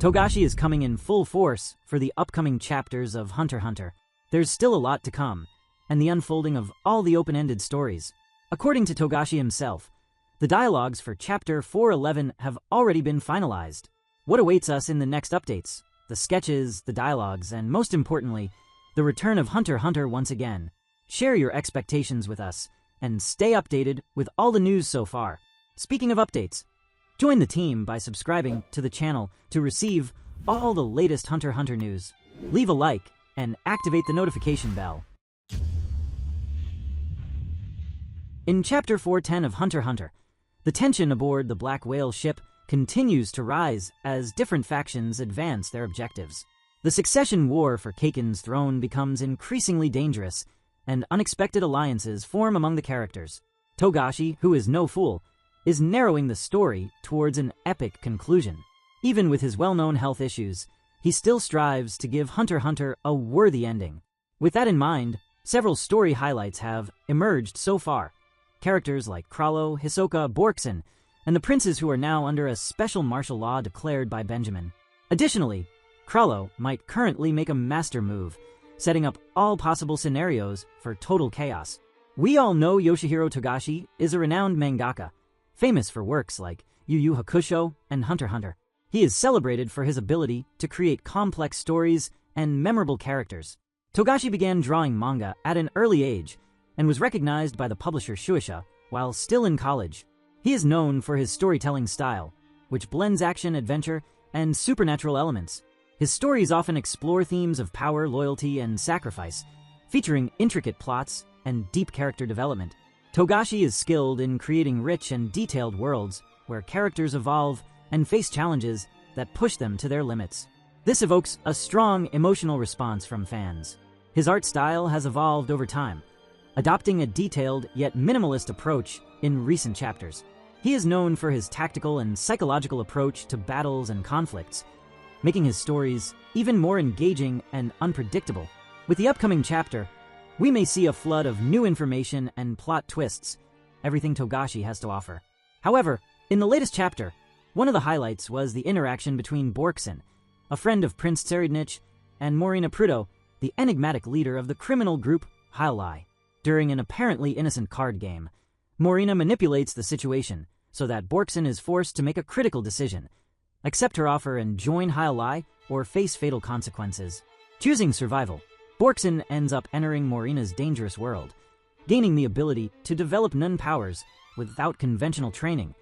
Togashi is coming in full force for the upcoming chapters of Hunter x Hunter. There's still a lot to come, and the unfolding of all the open-ended stories. According to Togashi himself, the dialogues for Chapter 411 have already been finalized. What awaits us in the next updates? The sketches, the dialogues, and most importantly, the return of Hunter x Hunter once again. Share your expectations with us, and stay updated with all the news so far. Speaking of updates, join the team by subscribing to the channel to receive all the latest Hunter x Hunter news. Leave a like and activate the notification bell. In Chapter 410 of Hunter x Hunter, the tension aboard the Black Whale ship continues to rise as different factions advance their objectives. The succession war for Kaken's throne becomes increasingly dangerous, and unexpected alliances form among the characters. Togashi, who is no fool, is narrowing the story towards an epic conclusion. Even with his well-known health issues, he still strives to give Hunter x Hunter a worthy ending. With that in mind, several story highlights have emerged so far. Characters like Krallo, Hisoka, Borkson, and the princes who are now under a special martial law declared by Benjamin. Additionally, Krallo might currently make a master move, setting up all possible scenarios for total chaos. We all know Yoshihiro Togashi is a renowned mangaka, famous for works like Yu Yu Hakusho and Hunter x Hunter. He is celebrated for his ability to create complex stories and memorable characters. Togashi began drawing manga at an early age and was recognized by the publisher Shueisha while still in college. He is known for his storytelling style, which blends action, adventure, and supernatural elements. His stories often explore themes of power, loyalty, and sacrifice, featuring intricate plots and deep character development. Togashi is skilled in creating rich and detailed worlds where characters evolve and face challenges that push them to their limits. This evokes a strong emotional response from fans. His art style has evolved over time, adopting a detailed yet minimalist approach in recent chapters. He is known for his tactical and psychological approach to battles and conflicts, making his stories even more engaging and unpredictable. With the upcoming chapter, we may see a flood of new information and plot twists, everything Togashi has to offer. However, in the latest chapter, one of the highlights was the interaction between Borkson, a friend of Prince Tserednich, and Morina Prudo, the enigmatic leader of the criminal group Hiatus. During an apparently innocent card game, Morina manipulates the situation so that Borkson is forced to make a critical decision: accept her offer and join Hiatus or face fatal consequences. Choosing survival, Borkson ends up entering Morina's dangerous world, gaining the ability to develop nun powers without conventional training,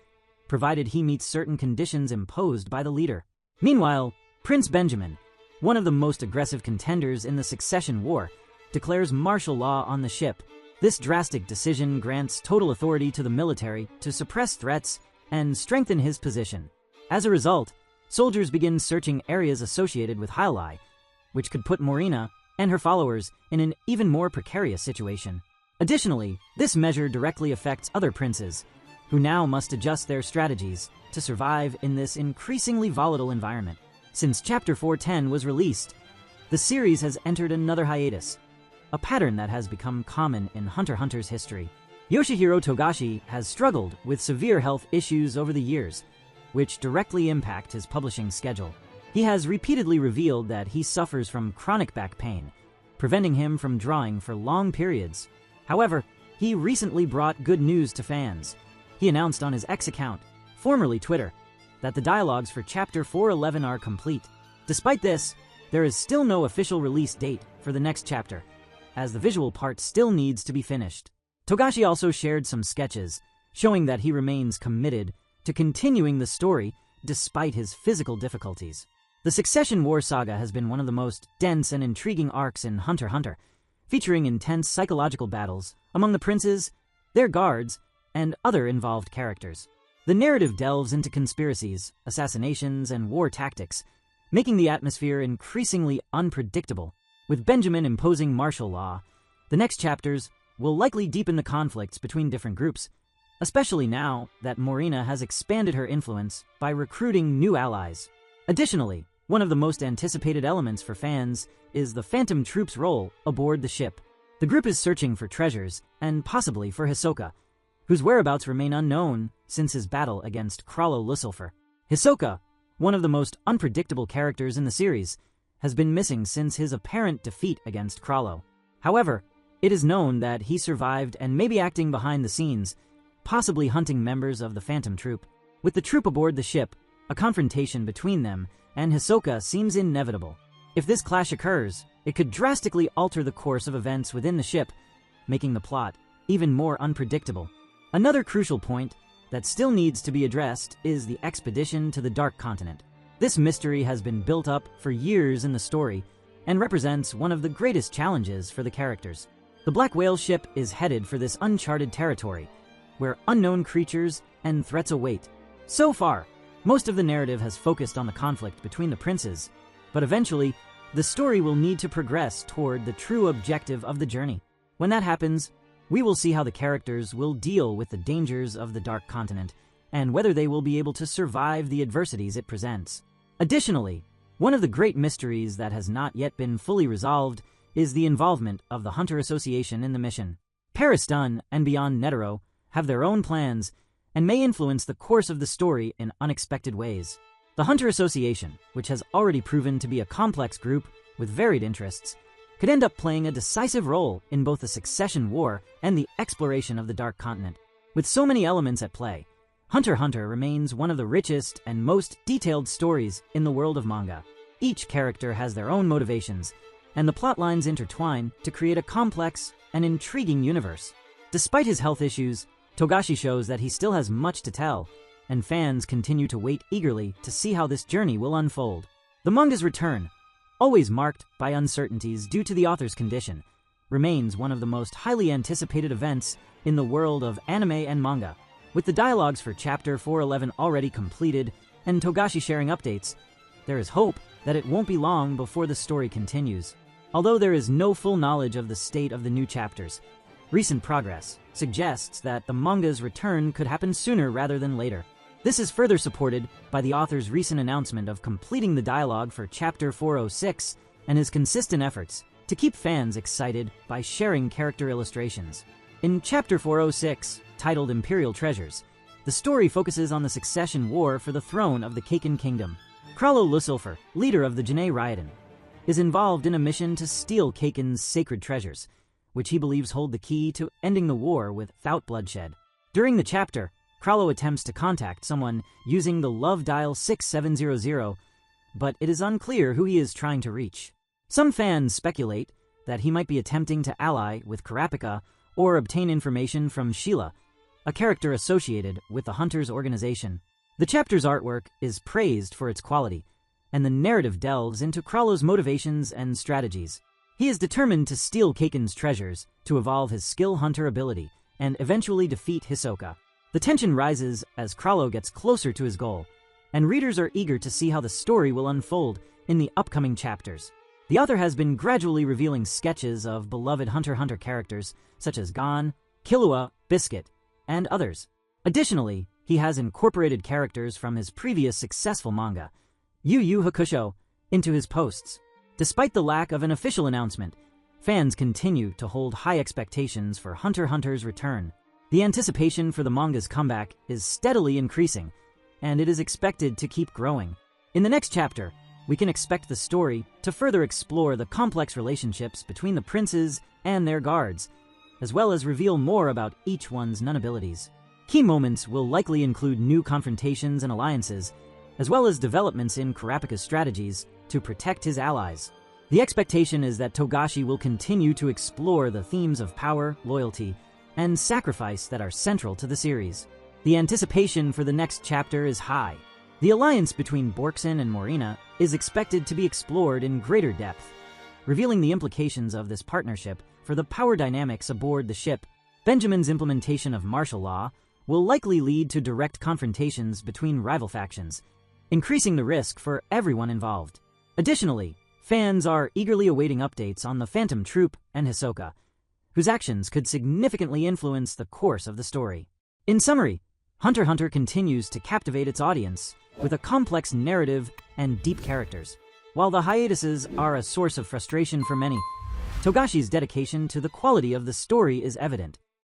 provided he meets certain conditions imposed by the leader. Meanwhile, Prince Benjamin, one of the most aggressive contenders in the succession war, declares martial law on the ship. This drastic decision grants total authority to the military to suppress threats and strengthen his position. As a result, soldiers begin searching areas associated with Hiatus, which could put Morina and her followers in an even more precarious situation. Additionally, this measure directly affects other princes, who now must adjust their strategies to survive in this increasingly volatile environment. Since Chapter 410 was released, the series has entered another hiatus, a pattern that has become common in Hunter x Hunter's history. Yoshihiro Togashi has struggled with severe health issues over the years, which directly impact his publishing schedule. He has repeatedly revealed that he suffers from chronic back pain, preventing him from drawing for long periods. However, he recently brought good news to fans. He announced on his X account, formerly Twitter, that the dialogues for Chapter 411 are complete. Despite this, there is still no official release date for the next chapter, as the visual part still needs to be finished. Togashi also shared some sketches, showing that he remains committed to continuing the story despite his physical difficulties. The Succession War saga has been one of the most dense and intriguing arcs in Hunter x Hunter, featuring intense psychological battles among the princes, their guards, and other involved characters. The narrative delves into conspiracies, assassinations, and war tactics, making the atmosphere increasingly unpredictable. With Benjamin imposing martial law, the next chapters will likely deepen the conflicts between different groups, especially now that Morina has expanded her influence by recruiting new allies. Additionally, one of the most anticipated elements for fans is the Phantom Troop's role aboard the ship. The group is searching for treasures, and possibly for Hisoka, whose whereabouts remain unknown since his battle against Krallo Lucifer. Hisoka, one of the most unpredictable characters in the series, has been missing since his apparent defeat against Krallo. However, it is known that he survived and may be acting behind the scenes, possibly hunting members of the Phantom Troop. With the troop aboard the ship, a confrontation between them and Hisoka seems inevitable. If this clash occurs, it could drastically alter the course of events within the ship, making the plot even more unpredictable. Another crucial point that still needs to be addressed is the expedition to the Dark Continent. This mystery has been built up for years in the story and represents one of the greatest challenges for the characters. The Black Whale ship is headed for this uncharted territory, where unknown creatures and threats await. So far, most of the narrative has focused on the conflict between the princes, but eventually, the story will need to progress toward the true objective of the journey. When that happens, we will see how the characters will deal with the dangers of the Dark Continent and whether they will be able to survive the adversities it presents. Additionally, one of the great mysteries that has not yet been fully resolved is the involvement of the Hunter Association in the mission. Paris Dunn and Beyond Netero have their own plans and may influence the course of the story in unexpected ways. The Hunter Association, which has already proven to be a complex group with varied interests, could end up playing a decisive role in both the succession war and the exploration of the Dark Continent. With so many elements at play, Hunter x Hunter remains one of the richest and most detailed stories in the world of manga. Each character has their own motivations, and the plot lines intertwine to create a complex and intriguing universe. Despite his health issues, Togashi shows that he still has much to tell, and fans continue to wait eagerly to see how this journey will unfold. The manga's return, always marked by uncertainties due to the author's condition, remains one of the most highly anticipated events in the world of anime and manga. With the dialogues for Chapter 411 already completed and Togashi sharing updates, there is hope that it won't be long before the story continues. Although there is no full knowledge of the state of the new chapters, recent progress suggests that the manga's return could happen sooner rather than later. This is further supported by the author's recent announcement of completing the dialogue for Chapter 406 and his consistent efforts to keep fans excited by sharing character illustrations. In Chapter 406, titled Imperial Treasures, the story focuses on the succession war for the throne of the Kaken Kingdom. Krallo Lusilfer, leader of the Janae Ryodan, is involved in a mission to steal Kaken's sacred treasures, which he believes hold the key to ending the war without bloodshed. During the chapter, Krallo attempts to contact someone using the love dial 6700, but it is unclear who he is trying to reach. Some fans speculate that he might be attempting to ally with Kurapika or obtain information from Sheila, a character associated with the Hunters organization. The chapter's artwork is praised for its quality, and the narrative delves into Krallo's motivations and strategies. He is determined to steal Kaken's treasures to evolve his skill hunter ability and eventually defeat Hisoka. The tension rises as Krallo gets closer to his goal, and readers are eager to see how the story will unfold in the upcoming chapters. The author has been gradually revealing sketches of beloved Hunter x Hunter characters such as Gon, Killua, Biscuit, and others. Additionally, he has incorporated characters from his previous successful manga, Yu Yu Hakusho, into his posts. Despite the lack of an official announcement, fans continue to hold high expectations for Hunter x Hunter's return. The anticipation for the manga's comeback is steadily increasing, and it is expected to keep growing. In the next chapter, we can expect the story to further explore the complex relationships between the princes and their guards, as well as reveal more about each one's nun abilities. Key moments will likely include new confrontations and alliances, as well as developments in Kurapika's strategies to protect his allies. The expectation is that Togashi will continue to explore the themes of power, loyalty, and sacrifice that are central to the series. The anticipation for the next chapter is high. The alliance between Borkson and Morina is expected to be explored in greater depth, revealing the implications of this partnership for the power dynamics aboard the ship. Benjamin's implementation of martial law will likely lead to direct confrontations between rival factions, increasing the risk for everyone involved. Additionally, fans are eagerly awaiting updates on the Phantom Troop and Hisoka, whose actions could significantly influence the course of the story. In summary, Hunter x Hunter continues to captivate its audience with a complex narrative and deep characters. While the hiatuses are a source of frustration for many, Togashi's dedication to the quality of the story is evident.